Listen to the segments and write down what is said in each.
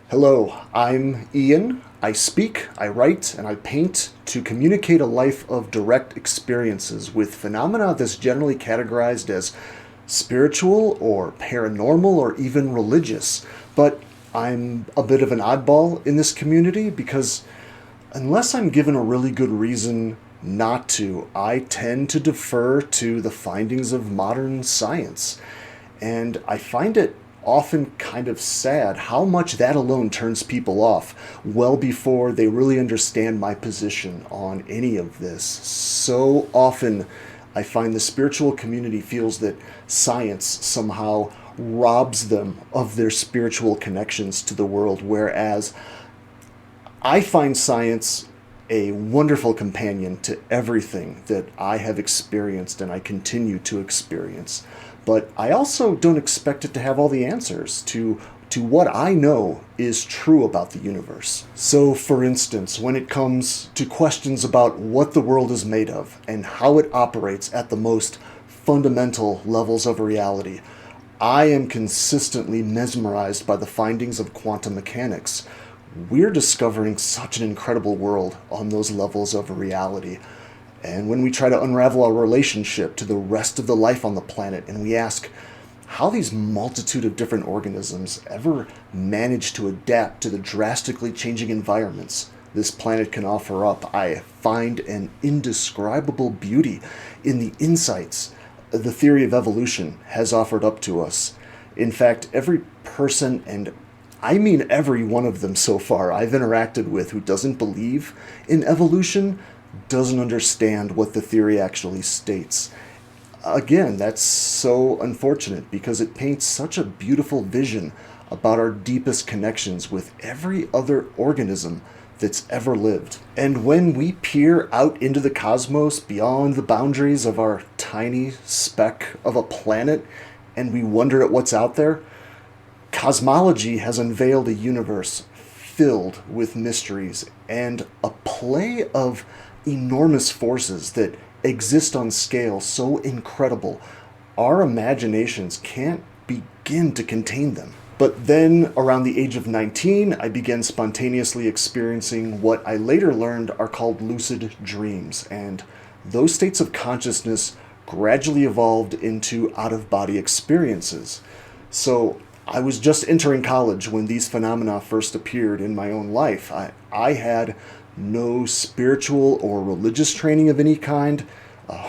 Hello, I'm Ian. I speak, I write, and I paint to communicate a life of direct experiences with phenomena that's generally categorized as spiritual or paranormal or even religious. But I'm a bit of an oddball in this community because unless I'm given a really good reason not to, I tend to defer to the findings of modern science. And I find it often kind of sad how much that alone turns people off well before they really understand my position on any of this. So often I find the spiritual community feels that science somehow robs them of their spiritual connections to the world, whereas I find science a wonderful companion to everything that I have experienced and I continue to experience. But I also don't expect it to have all the answers to what I know is true about the universe. So, for instance, when it comes to questions about what the world is made of and how it operates at the most fundamental levels of reality, I am consistently mesmerized by the findings of quantum mechanics. We're discovering such an incredible world on those levels of reality. And when we try to unravel our relationship to the rest of the life on the planet, and we ask how these multitude of different organisms ever manage to adapt to the drastically changing environments this planet can offer up, I find an indescribable beauty in the insights the theory of evolution has offered up to us. In fact, every person, and I mean every one of them so far I've interacted with who doesn't believe in evolution, doesn't understand what the theory actually states. Again, that's so unfortunate because it paints such a beautiful vision about our deepest connections with every other organism that's ever lived. And when we peer out into the cosmos beyond the boundaries of our tiny speck of a planet and we wonder at what's out there, cosmology has unveiled a universe filled with mysteries and a play of enormous forces that exist on scale so incredible our imaginations can't begin to contain them. But then, around the age of 19, I began spontaneously experiencing what I later learned are called lucid dreams, and those states of consciousness gradually evolved into out of body experiences. So, I was just entering college when these phenomena first appeared in my own life. I had no spiritual or religious training of any kind.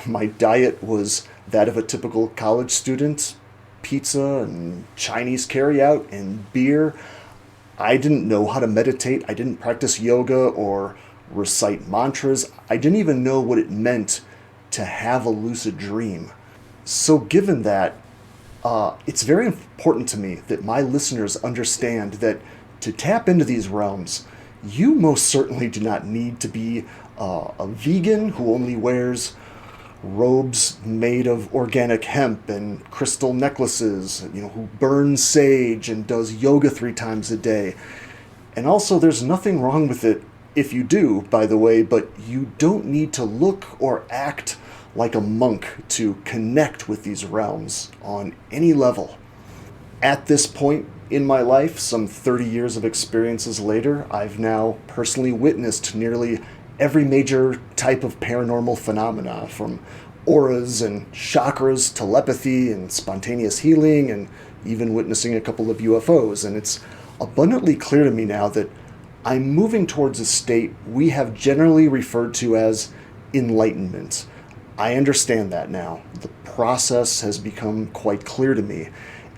My diet was that of a typical college student: pizza and Chinese carryout and beer. I didn't know how to meditate. I didn't practice yoga or recite mantras. I didn't even know what it meant to have a lucid dream. So, given that, it's very important to me that my listeners understand that to tap into these realms, you most certainly do not need to be a vegan who only wears robes made of organic hemp and crystal necklaces, who burns sage and does yoga 3 times a day. And also, there's nothing wrong with it if you do, by the way, but you don't need to look or act like a monk to connect with these realms on any level. At this point in my life, some 30 years of experiences later, I've now personally witnessed nearly every major type of paranormal phenomena, from auras and chakras, telepathy and spontaneous healing, and even witnessing a couple of UFOs. And it's abundantly clear to me now that I'm moving towards a state we have generally referred to as enlightenment. I understand that now. The process has become quite clear to me,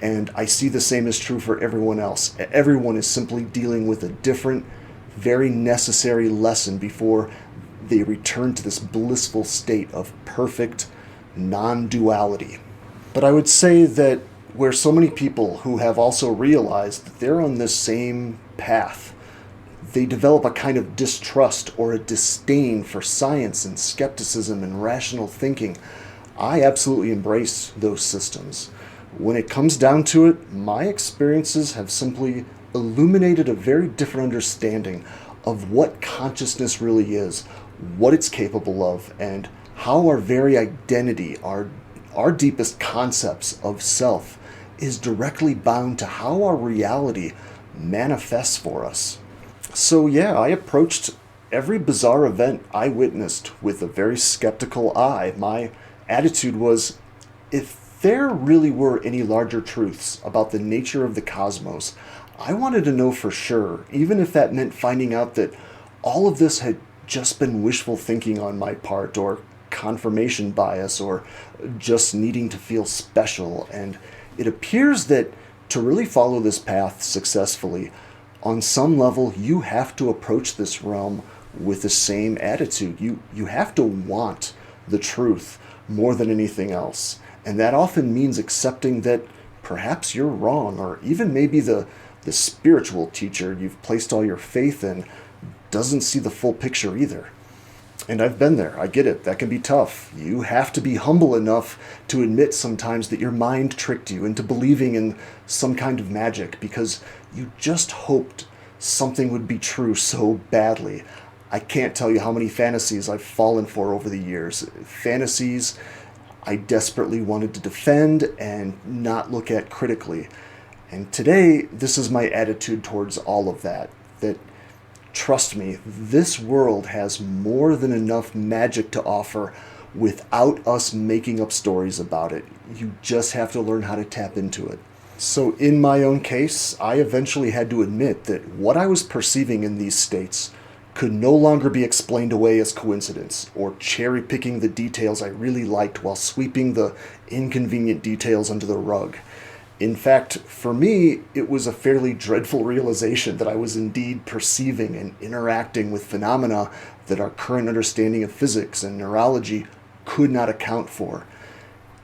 and I see the same is true for everyone else. Everyone is simply dealing with a different, very necessary lesson before they return to this blissful state of perfect non-duality. But I would say that where so many people who have also realized that they're on this same path, they develop a kind of distrust or a disdain for science and skepticism and rational thinking. I absolutely embrace those systems. When it comes down to it, my experiences have simply illuminated a very different understanding of what consciousness really is, what it's capable of, and how our very identity, our deepest concepts of self, is directly bound to how our reality manifests for us. So yeah, I approached every bizarre event I witnessed with a very skeptical eye. My attitude was, if there really were any larger truths about the nature of the cosmos, I wanted to know for sure, even if that meant finding out that all of this had just been wishful thinking on my part, or confirmation bias, or just needing to feel special. And it appears that to really follow this path successfully, on some level, you have to approach this realm with the same attitude. You have to want the truth more than anything else. And that often means accepting that perhaps you're wrong, or even maybe the spiritual teacher you've placed all your faith in doesn't see the full picture either. And I've been there. I get it. That can be tough. You have to be humble enough to admit sometimes that your mind tricked you into believing in some kind of magic because you just hoped something would be true so badly. I can't tell you how many fantasies I've fallen for over the years. Fantasies I desperately wanted to defend and not look at critically. And today, this is my attitude towards all of that. That, trust me, this world has more than enough magic to offer without us making up stories about it. You just have to learn how to tap into it. So in my own case, I eventually had to admit that what I was perceiving in these states could no longer be explained away as coincidence, or cherry-picking the details I really liked while sweeping the inconvenient details under the rug. In fact, for me, it was a fairly dreadful realization that I was indeed perceiving and interacting with phenomena that our current understanding of physics and neurology could not account for.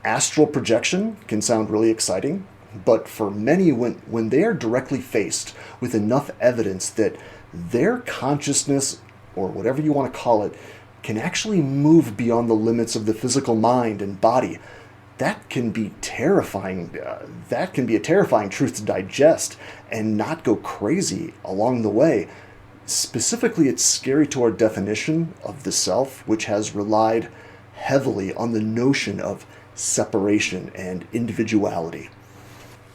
Astral projection can sound really exciting, but for many, when they are directly faced with enough evidence that their consciousness, or whatever you want to call it, can actually move beyond the limits of the physical mind and body, that can be terrifying. That can be a terrifying truth to digest and not go crazy along the way. Specifically, it's scary to our definition of the self, which has relied heavily on the notion of separation and individuality.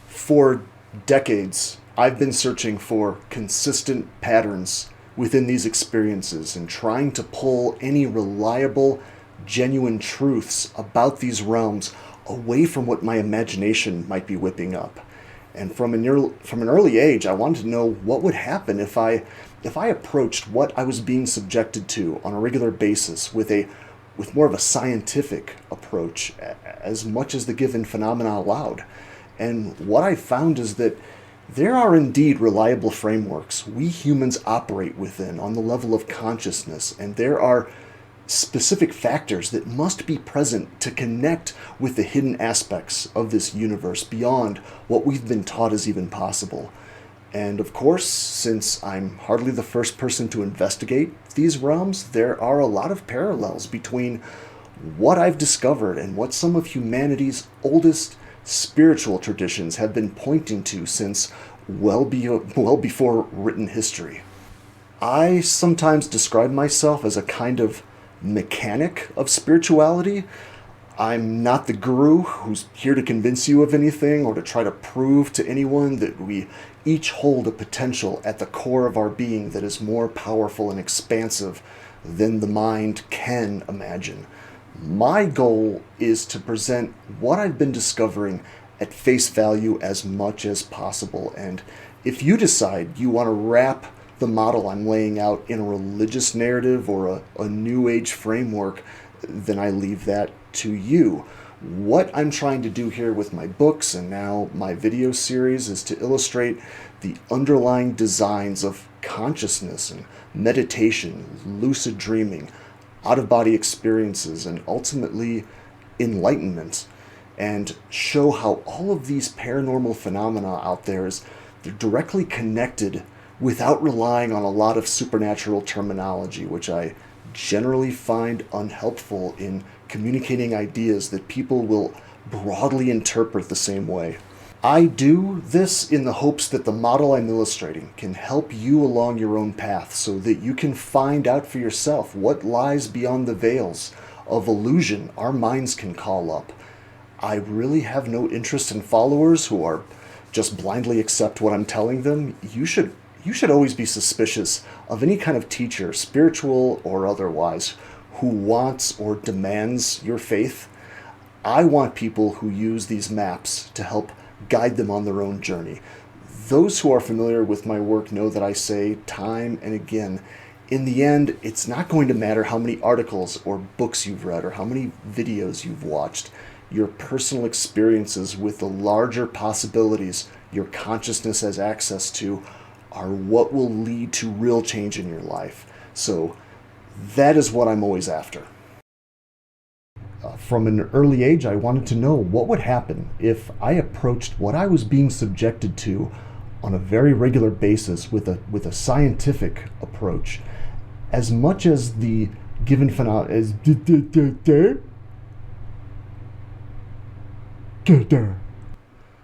For decades, I've been searching for consistent patterns within these experiences and trying to pull any reliable, genuine truths about these realms away from what my imagination might be whipping up. And from an early age, I wanted to know what would happen if I approached what I was being subjected to on a regular basis with more of a scientific approach, as much as the given phenomena allowed. And what I found is that there are indeed reliable frameworks we humans operate within on the level of consciousness, and there are specific factors that must be present to connect with the hidden aspects of this universe beyond what we've been taught is even possible. And of course, since I'm hardly the first person to investigate these realms, there are a lot of parallels between what I've discovered and what some of humanity's oldest spiritual traditions have been pointing to since well before written history. I sometimes describe myself as a kind of mechanic of spirituality. I'm not the guru who's here to convince you of anything or to try to prove to anyone that we each hold a potential at the core of our being that is more powerful and expansive than the mind can imagine. My goal is to present what I've been discovering at face value as much as possible. And if you decide you want to wrap the model I'm laying out in a religious narrative or a new age framework, then I leave that to you. What I'm trying to do here with my books and now my video series is to illustrate the underlying designs of consciousness and meditation, lucid dreaming, out-of-body experiences, and ultimately enlightenment, and show how all of these paranormal phenomena out there they're directly connected without relying on a lot of supernatural terminology, which I generally find unhelpful in communicating ideas that people will broadly interpret the same way. I do this in the hopes that the model I'm illustrating can help you along your own path so that you can find out for yourself what lies beyond the veils of illusion our minds can call up. I really have no interest in followers who are just blindly accept what I'm telling them, you should always be suspicious of any kind of teacher, spiritual or otherwise, who wants or demands your faith. I want people who use these maps to help guide them on their own journey. Those who are familiar with my work know that I say time and again, in the end, it's not going to matter how many articles or books you've read or how many videos you've watched. Your personal experiences with the larger possibilities your consciousness has access to are what will lead to real change in your life. So that is what I'm always after. From an early age, I wanted to know what would happen if I approached what I was being subjected to on a very regular basis with a scientific approach. As much as the given phenomenon is